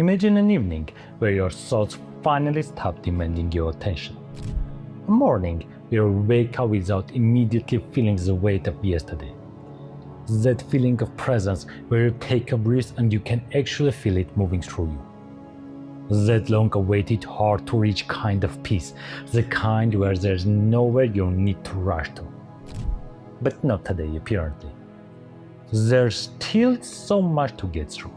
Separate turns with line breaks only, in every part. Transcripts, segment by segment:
Imagine an evening where your thoughts finally stop demanding your attention. A morning where you wake up without immediately feeling the weight of yesterday. That feeling of presence where you take a breath and you can actually feel it moving through you. That long-awaited, hard-to-reach kind of peace, the kind where there's nowhere you need to rush to. But not today, apparently. There's still so much to get through.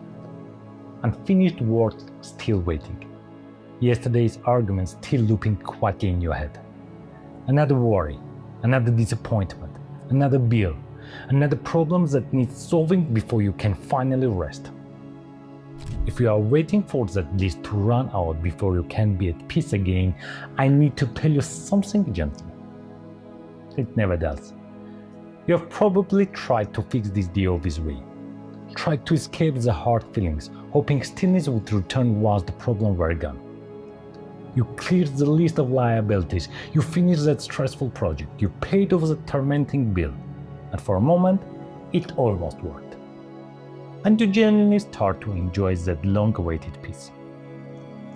Unfinished work still waiting. Yesterday's arguments still looping quietly in your head. Another worry, another disappointment, another bill, another problem that needs solving before you can finally rest. If you are waiting for that list to run out before you can be at peace again, I need to tell you something gently. It never does. You have probably tried to fix this the obvious way. Tried to escape the hard feelings, hoping stillness would return once the problem were gone. You cleared the list of liabilities, you finished that stressful project, you paid off the tormenting bill, and for a moment, it almost worked. And you genuinely start to enjoy that long-awaited peace.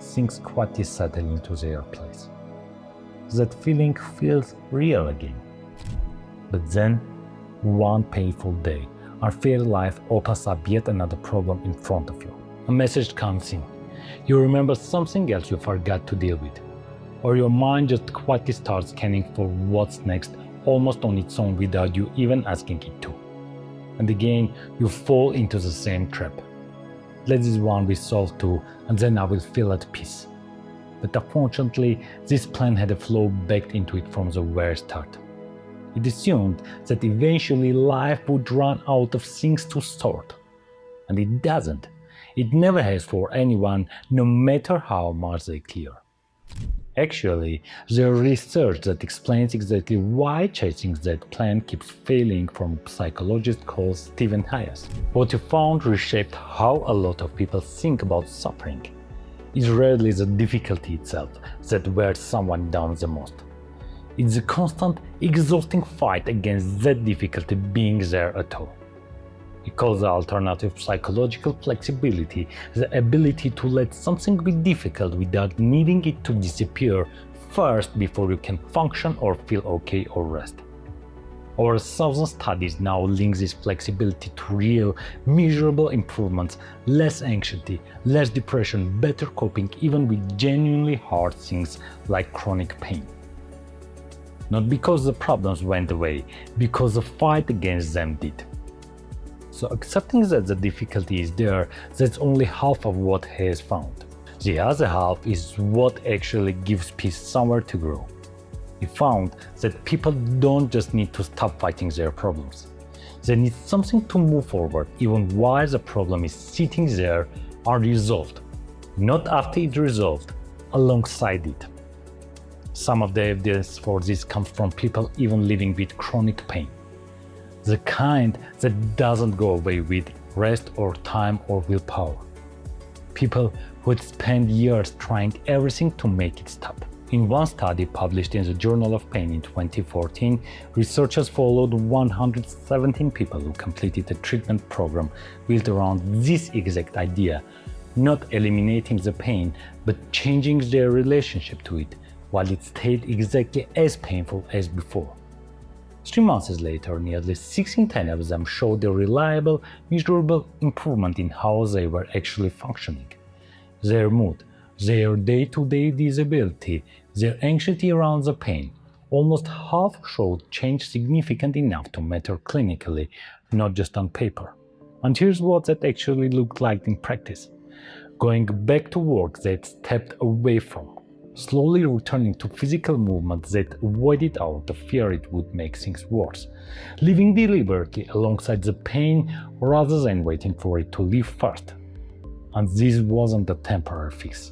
Things quietly settle into their place. That feeling feels real again. But then, one painful day, our fair life opens up yet another problem in front of you. A message comes in. You remember something else you forgot to deal with. Or your mind just quietly starts scanning for what's next almost on its own without you even asking it to. And again, you fall into the same trap. Let this one be solved too, and then I will feel at peace. But unfortunately, this plan had a flaw baked into it from the very start. It assumed that eventually life would run out of things to sort. And it doesn't. It never has for anyone, no matter how much they clear. Actually, there's research that explains exactly why chasing that plan keeps failing from a psychologist called Stephen Hayes. What he found reshaped how a lot of people think about suffering. It's rarely the difficulty itself that wears someone down the most. It's the constant, exhausting fight against that difficulty being there at all. He calls the alternative psychological flexibility, the ability to let something be difficult without needing it to disappear first before you can function or feel okay or rest. Over 1,000 studies now link this flexibility to real, measurable improvements, less anxiety, less depression, better coping even with genuinely hard things like chronic pain. Not because the problems went away, because the fight against them did. So accepting that the difficulty is there, that's only half of what he has found. The other half is what actually gives peace somewhere to grow. He found that people don't just need to stop fighting their problems. They need something to move forward even while the problem is sitting there unresolved. Not after it's resolved, alongside it. Some of the evidence for this comes from people even living with chronic pain. The kind that doesn't go away with rest or time or willpower. People who had spent years trying everything to make it stop. In one study published in the Journal of Pain in 2014, researchers followed 117 people who completed a treatment program built around this exact idea, not eliminating the pain, but changing their relationship to it, while it stayed exactly as painful as before. 3 months later, nearly 6 in 10 of them showed a reliable, measurable improvement in how they were actually functioning. Their mood, their day-to-day disability, their anxiety around the pain, almost half showed change significant enough to matter clinically, not just on paper. And here's what that actually looked like in practice. Going back to work they'd stepped away from. Slowly returning to physical movement that avoided out of fear it would make things worse, living deliberately alongside the pain rather than waiting for it to leave first. And this wasn't a temporary fix.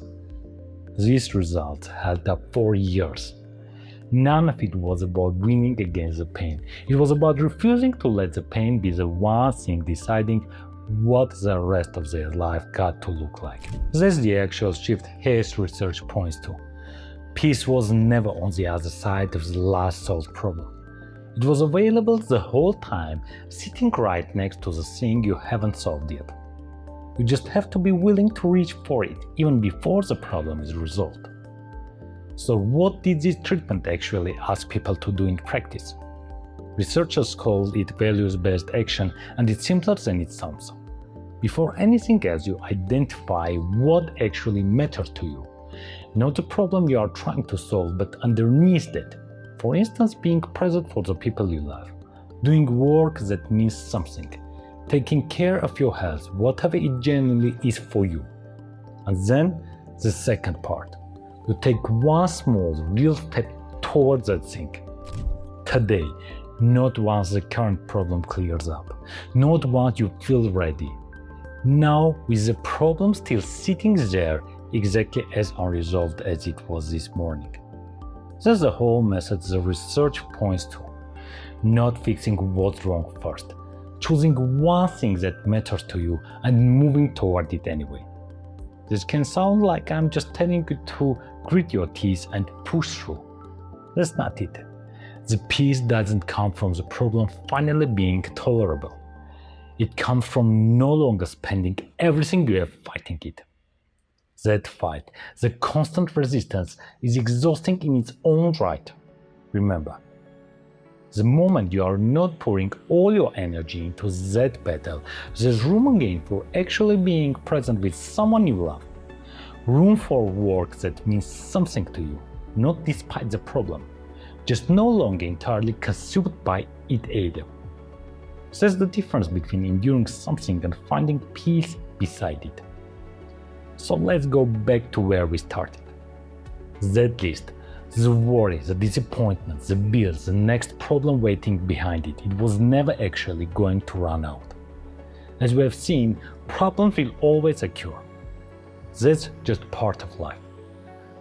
These results held up for years. None of it was about winning against the pain. It was about refusing to let the pain be the one thing deciding what the rest of their life got to look like. That's the actual shift his research points to. Peace was never on the other side of the last solved problem. It was available the whole time, sitting right next to the thing you haven't solved yet. You just have to be willing to reach for it even before the problem is resolved. So what did this treatment actually ask people to do in practice? Researchers call it values-based action, and it's simpler than it sounds. Before anything else, you identify what actually matters to you. Not the problem you are trying to solve, but underneath that. For instance, being present for the people you love, doing work that means something, taking care of your health, whatever it genuinely is for you. And then the second part. You take one small, real step towards that thing. Today, not once the current problem clears up, not once you feel ready. Now, with the problem still sitting there, exactly as unresolved as it was this morning. That's the whole message the research points to. Not fixing what's wrong first, choosing one thing that matters to you and moving toward it anyway. This can sound like I'm just telling you to grit your teeth and push through. That's not it. The peace doesn't come from the problem finally being tolerable. It comes from no longer spending everything you have fighting it. That fight, the constant resistance, is exhausting in its own right. Remember, the moment you are not pouring all your energy into that battle, there's room again for actually being present with someone you love. Room for work that means something to you, not despite the problem, just no longer entirely consumed by it either. That's the difference between enduring something and finding peace beside it. So let's go back to where we started. That list, the worry, the disappointment, the bills, the next problem waiting behind it, it was never actually going to run out. As we have seen, problems will always occur. That's just part of life.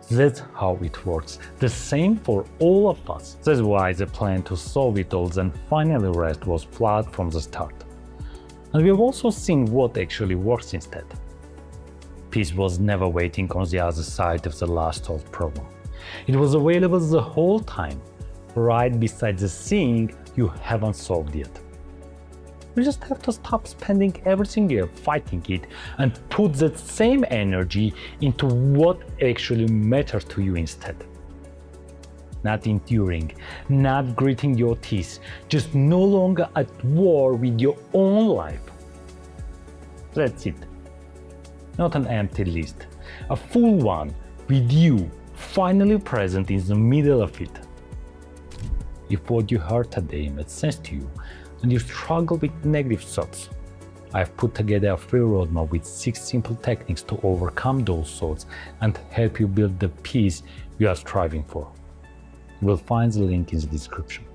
That's how it works. The same for all of us. That's why the plan to solve it all and finally rest was flawed from the start. And we have also seen what actually works instead. Peace was never waiting on the other side of the last solved problem. It was available the whole time, right beside the thing you haven't solved yet. You just have to stop spending everything you have fighting it and put that same energy into what actually matters to you instead. Not enduring, not gritting your teeth, just no longer at war with your own life. That's it. Not an empty list, a full one with you finally present in the middle of it. If what you heard today made sense to you, and you struggle with negative thoughts, I've put together a free roadmap with 6 simple techniques to overcome those thoughts and help you build the peace you are striving for. You will find the link in the description.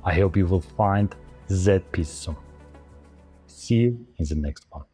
I hope you will find that peace soon. See you in the next one.